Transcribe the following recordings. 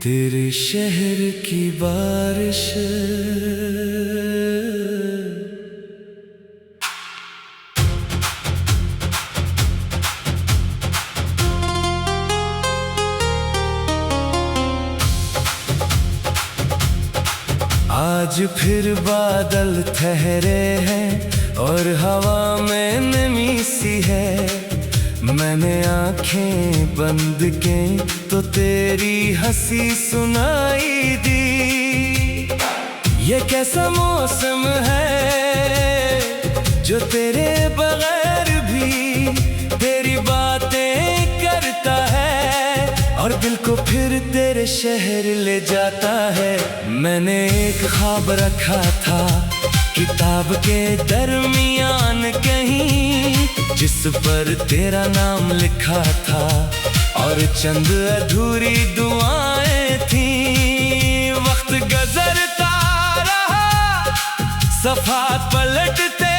तेरे शहर की बारिश। आज फिर बादल ठहरे हैं और हवा में नमी सी है। मैंने आंखें बंद के तो तेरी हंसी सुनाई दी। ये कैसा मौसम है जो तेरे बगैर भी तेरी बातें करता है और दिल को फिर तेरे शहर ले जाता है। मैंने एक ख्वाब रखा था किताब के दरमियान कहीं, जिस पर तेरा नाम लिखा था और चंद अधूरी दुआएं थी। वक्त गुजरता रहा, सफ़ात पलटते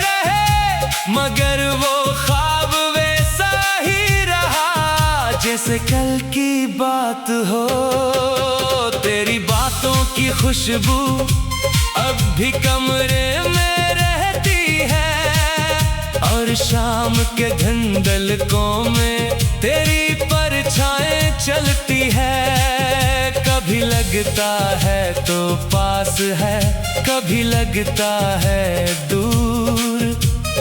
रहे, मगर वो ख्वाब वैसा ही रहा जैसे कल की बात हो। तेरी बातों की खुशबू अब भी कमरे में रहती है और शाम के धुंधलकों में तेरी परछाएं चलती है। कभी लगता है तो पास है, कभी लगता है दूर,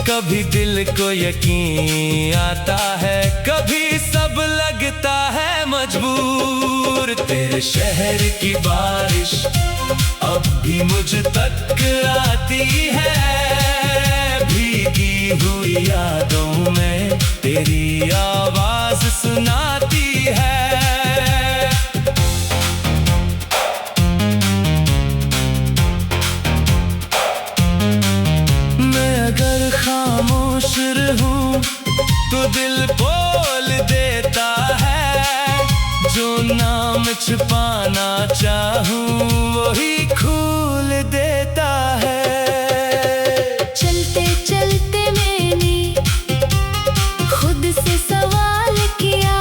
कभी दिल को यकीन आता है, कभी सब लगता है मजबूर। तेरे शहर की बारिश अब भी मुझ तक आती है, भीगी हुई यादों में तेरी आवाज सुनाती है। मैं अगर खामोश रहूं तो दिल बोल देता है, जो नाम छुपाना चाहूं वही खोल देता है। चलते चलते मैंने खुद से सवाल किया,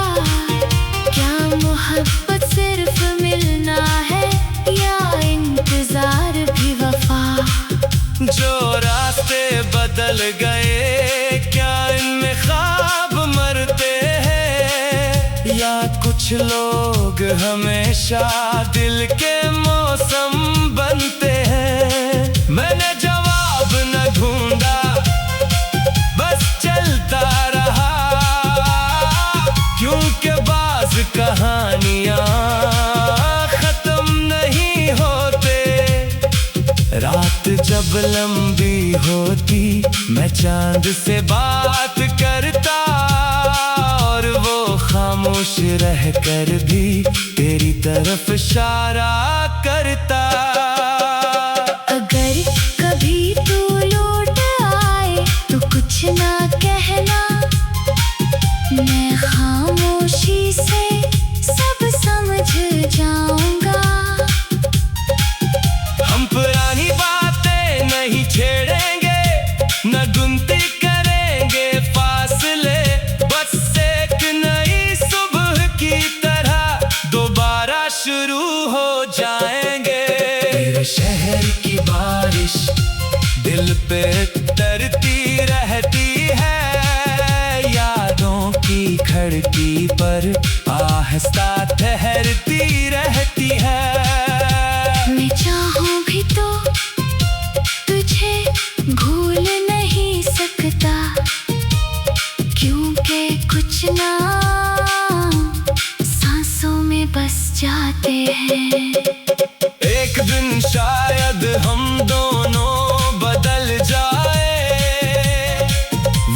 क्या मोहब्बत सिर्फ मिलना है या इंतजार भी वफा? जो रास्ते बदल गए क्या इनमें ख्वाब मरते हैं, या कुछ लोग हमेशा दिल के मौसम बनते हैं? मैंने जवाब न ढूंढा, बस चलता रहा, क्योंकि बाज़ कहानियां खत्म नहीं होते। रात जब लंबी होती मैं चांद से बात करता और वो खामोश रहकर भी तेरी तरफ इशारा करता। अगर कभी तू लौट आए तो कुछ ना कहना, मैं खामोशी से सब समझ जाऊंगा। हम पुरानी बातें नहीं छेड़ेंगे, न गिनती करेंगे फासले, बस एक नई सुबह की तरह दोबारा शुरू हो जाएंगे। तेरे शहर की बारिश दिल पे तरती रहती है, यादों की खिड़की पर आहिस्ता ठहरती रहती है। मैं चाहूं भी तो तुझे भूल नहीं सकता, क्योंकि कुछ नाम सांसों में बस जाते हैं। एक दिन शायद हम दोनों बदल जाए,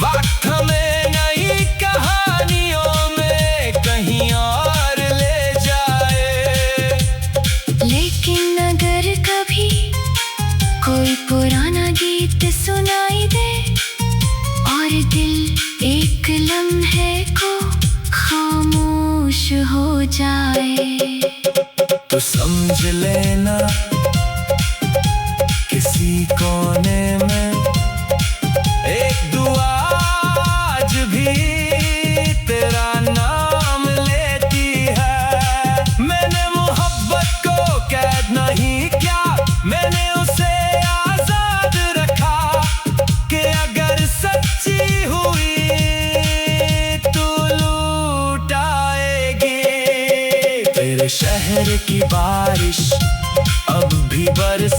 वक्त हमें नई कहानियों में कहीं और ले जाए। लेकिन अगर कभी कोई पुराना गीत सुनाई दे और दिल एक लम्हे को खामोश हो जाए, तो समझ लेना किसी कोने में एक दुआ आज भी तेरा नाम लेती है। मैंने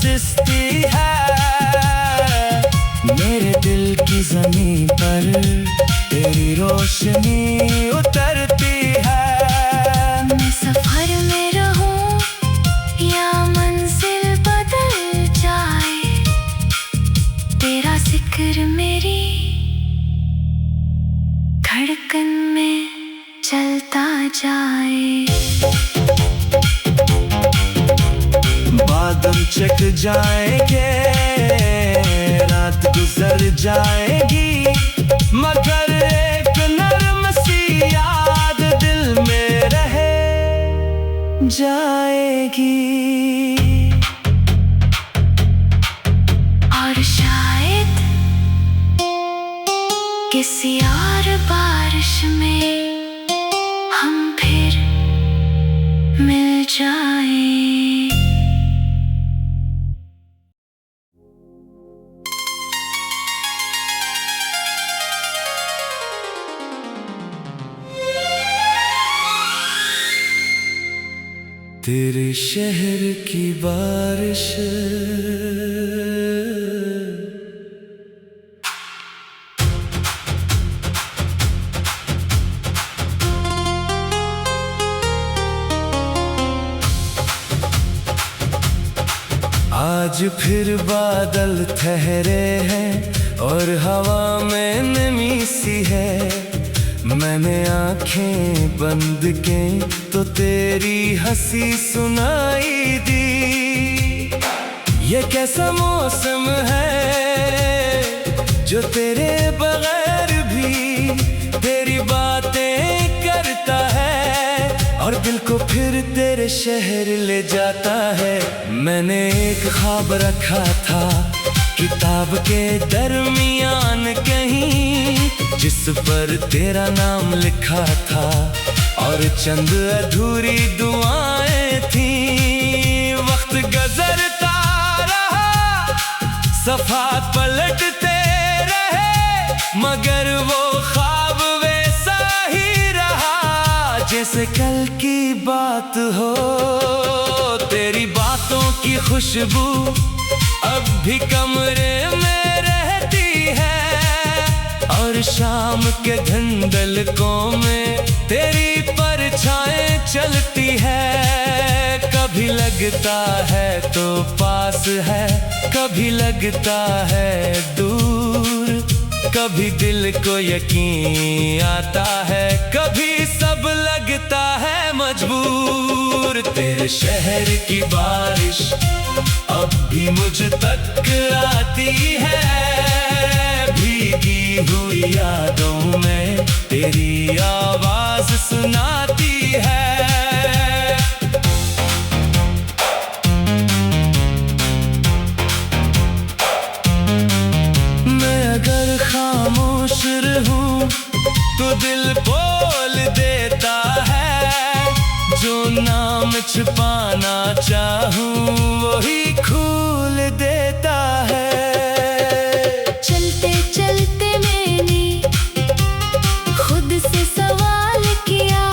बरसती है। मेरे दिल की ज़मीं पर तेरी रोशनी उतरती है। मैं सफर में रहूं या मंजिल बदल जाए, तेरा जिक्र मेरी धड़कन में चलता जाए। बादल चक जाएंगे, रात गुजर जाएगी, मगर एक नर्म सी याद दिल में रह जाएगी। और शायद किसी और बारिश में हम फिर मिल जाएं। तेरे शहर की बारिश आज फिर बादल ठहरे हैं और हवा में नमी सी है। मैंने आंखें बंद की तो तेरी हंसी सुनाई दी। ये कैसा मौसम है जो तेरे बगैर भी तेरी बातें करता है और दिल को फिर तेरे शहर ले जाता है। मैंने एक ख्वाब रखा था किताब के दरमियान कहीं, जिस पर तेरा नाम लिखा था और चंद अधूरी दुआएं थी। वक्त गुजरता रहा, सफ़ात पलटते रहे, मगर वो ख्वाब वैसा ही रहा जैसे कल की बात हो। तेरी बातों की खुशबू अब भी कमरे में रहती है और शाम के धुंधलकों में तेरी परछाएं चलती है। कभी लगता है तो पास है, कभी लगता है दूर, कभी दिल को यकीन आता है, कभी सब लगता है मजबूर। तेरे शहर की बारिश अब भी मुझ तक आती है, भीगी हुई यादों में तेरी आवाज सुनाती है। मैं अगर खामोश रहूं तो दिल बोल देता है, जो नाम छुपाना चाहूं वही खोल देता है। चलते चलते मैंने खुद से सवाल किया,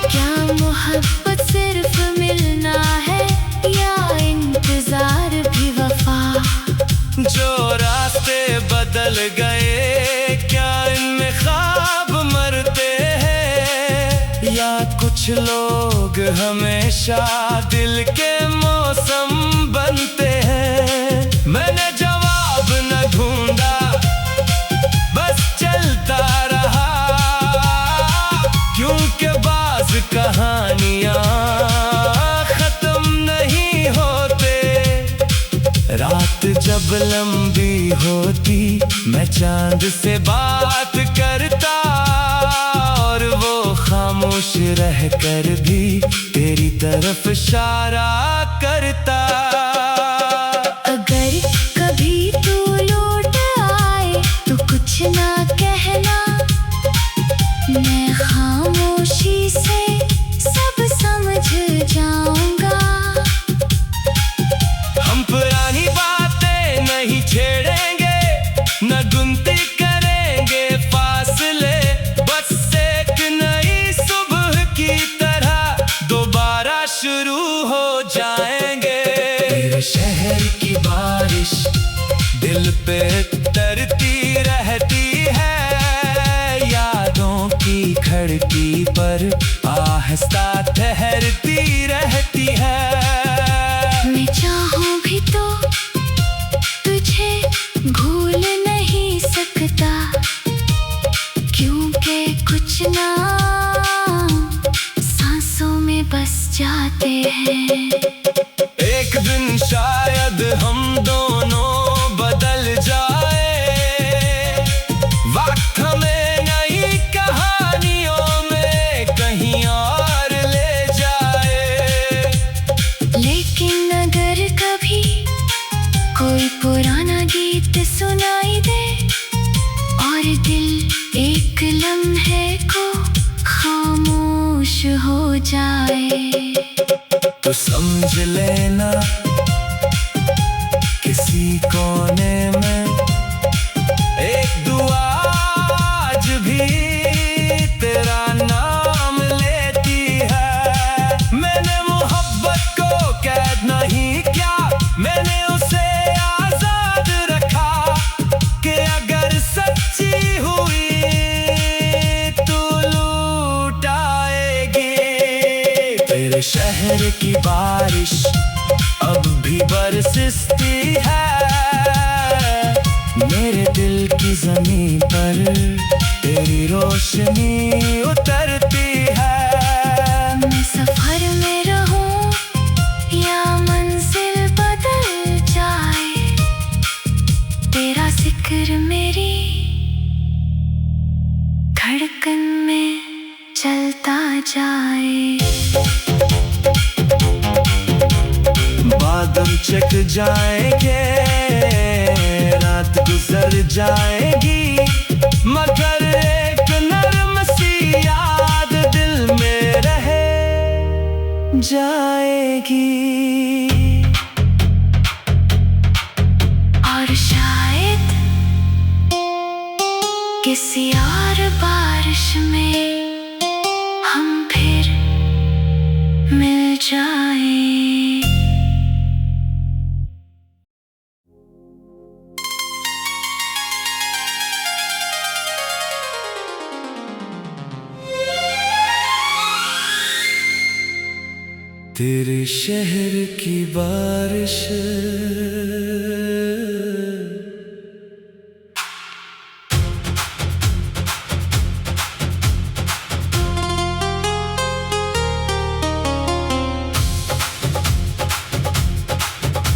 क्या मोहब्बत सिर्फ मिलना है या इंतजार भी वफा? जो रास्ते बदल गए क्या इनमें ख्वाब मरते हैं, या कुछ लोग हमेशा दिल के मौसम बनते हैं? मैंने जवाब न ढूंढा, बस चलता रहा, क्योंकि बाज़ कहानियां खत्म नहीं होते। रात जब लंबी होती मैं चांद से बात करता और वो खामोश रहकर भी तेरी तरफ इशारा करता। अगर कभी तू लौट आए तो कुछ ना कहना, मैं खामोशी से सब समझ जाऊंगा। हम पुरानी बातें नहीं छेड़ेंगे, न गिनती करेंगे फासले, बस एक नई सुबह की तरह दोबारा शुरू हो जाएंगे। की बारिश दिल पे तरती रहती है, यादों की खिड़की पर आहिस्ता ठहरती रहती है। मैं चाहूं भी तो तुझे भूल नहीं सकता, क्योंकि कुछ नाम सांसों में बस जाते हैं। एक दिन शायद हम दोनों बदल जाए, वक्त हमें नई कहानियों में कहीं और ले जाए। लेकिन अगर कभी कोई पुराना गीत सुनाई दे और दिल एक लम्हे को खामोश हो जाए, तो समझ लेना किसी कोने में एक दुआ आज भी तेरा नाम लेती है। मैंने मोहब्बत को कैद नहीं किया, मैंने उसे आजाद रखा कि अगर सच्ची हुई तो लूट आएगी। तेरे शहर की बारिश अब भी बरसती है, मेरे दिल की जमीन पर तेरी रोशनी उतरती है। मैं सफर में रहूं या मंजिल बदल जाए, तेरा जिक्र मेरी धड़कन में चलता जाए। बादल चक जाएंगे, रात गुजर जाएगी, मगर एक नर्म सी याद दिल में रह जाएगी। और शायद किसी और बारिश में हम फिर मिल जाएं। तेरे शहर की बारिश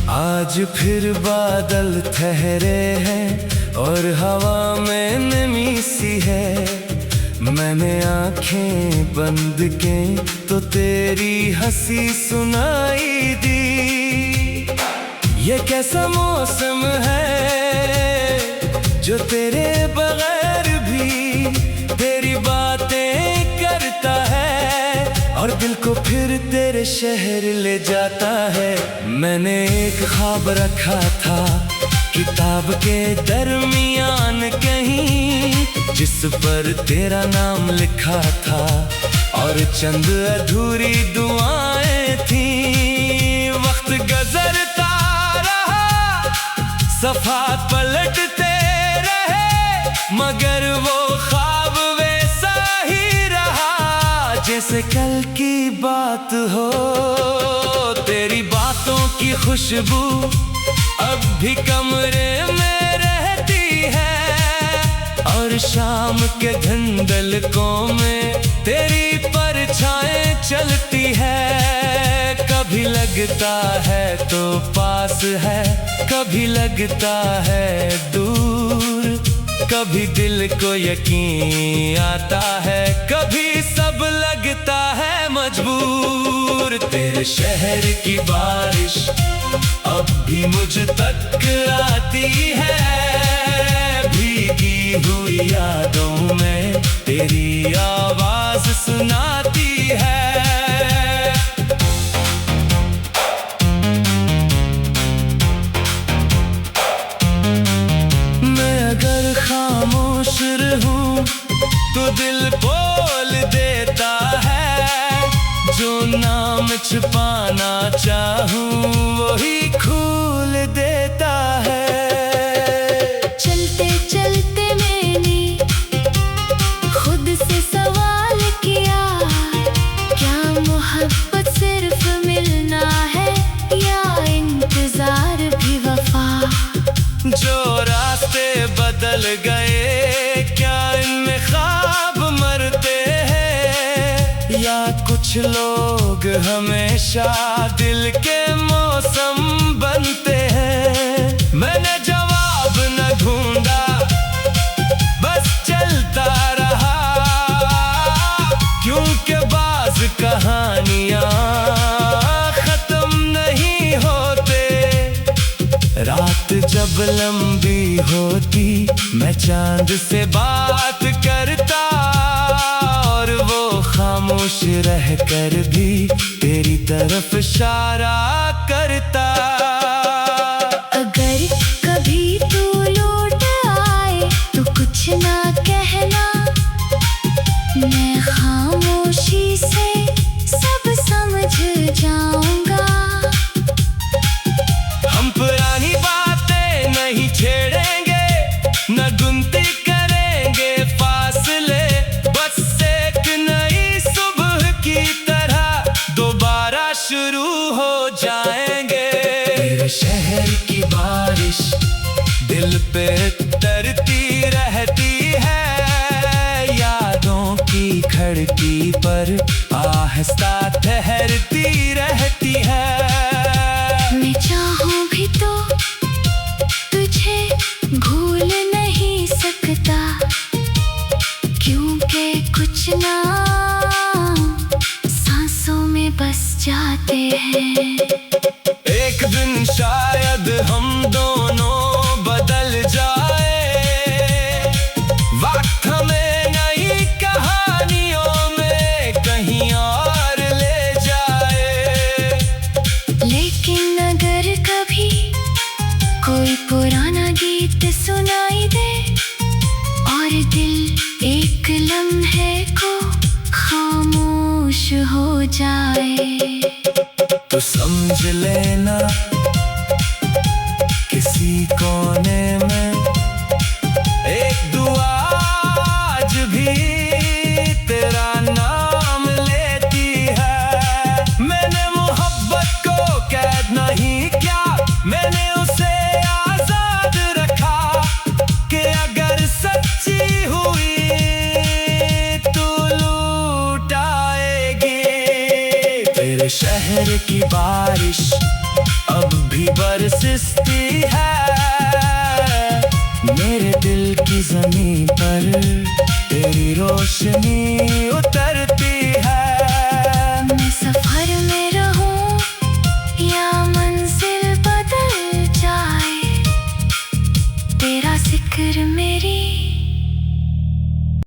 आज फिर बादल ठहरे हैं और हवा में नमी सी है। मैंने आंखें बंद के तो तेरी हंसी सुनाई दी। ये कैसा मौसम है जो तेरे बगैर भी तेरी बातें करता है और दिल को फिर तेरे शहर ले जाता है। मैंने एक ख्वाब रखा था किताब के दरमियान कहीं, जिस पर तेरा नाम लिखा था और चंद अधूरी दुआएं थी। वक्त गुजरता रहा, सफा पलटते रहे, मगर वो ख्वाब वैसा ही रहा जैसे कल की बात हो। तेरी बातों की खुशबू अब भी कमरे में रहती है और शाम के धुंधलकों में तेरी परछाएं चलती है। कभी लगता है तो पास है, कभी लगता है दूर, कभी दिल को यकीन आता है, कभी सब लगता है मजबूर। तेरे शहर की बारिश अब भी मुझ तक आती है, भीगी हुई यादों में तेरी आवाज सुनाती है। मैं अगर खामोश रहूं तो दिल बोल देता है, जो नाम छुपाना चाहूं वही खोल बदल गए, क्या इनमें ख्वाब मरते हैं, या कुछ लोग हमेशा दिल के मौसम बनते हैं। मैंने जवाब न ढूंढा, बस चलता रहा, क्योंकि बाज कहानियां खत्म नहीं होते। रात जब लंबी होती, मैं चांद से बात करता, और वो खामोश रहकर भी तेरी तरफ इशारा करता। अगर कभी तू लौट आए तो कुछ ना कहना, मैं खामोशी से सब समझ जाऊंगा। हम पुरानी बातें नहीं छेड़ेंगे, न गिनती करेंगे फासले, बस एक नई सुबह की तरह दोबारा शुरू हो जाएंगे। तेरे शहर की बारिश दिल पे तरती रहती है, यादों की खिड़की पर आहिस्ता ठहरती रहती है। मैं चाहूं भी तो तुझे भूल नहीं सकता, क्योंकि कुछ नाम सांसों में बस जाते हैं। एक दिन शायद हम दोनों बदल जाए, वक्त हमें नई कहानियों में कहीं और ले जाए। लेकिन अगर कभी कोई पुराना गीत सुनाई दे, और दिल एक लम्हे को खामोश हो जाए, तो समझ लेना किसी कोने में एक दुआ आज भी तेरा नाम लेती है। मैंने मोहब्बत को कैद नहीं किया, मैंने उसे आजाद रखा, कि अगर सच्ची हुई तो लूट आएगी। तेरे शहर की बारिश अब भी बरसती है, मेरे दिल की जमीन पर तेरी रोशनी उतर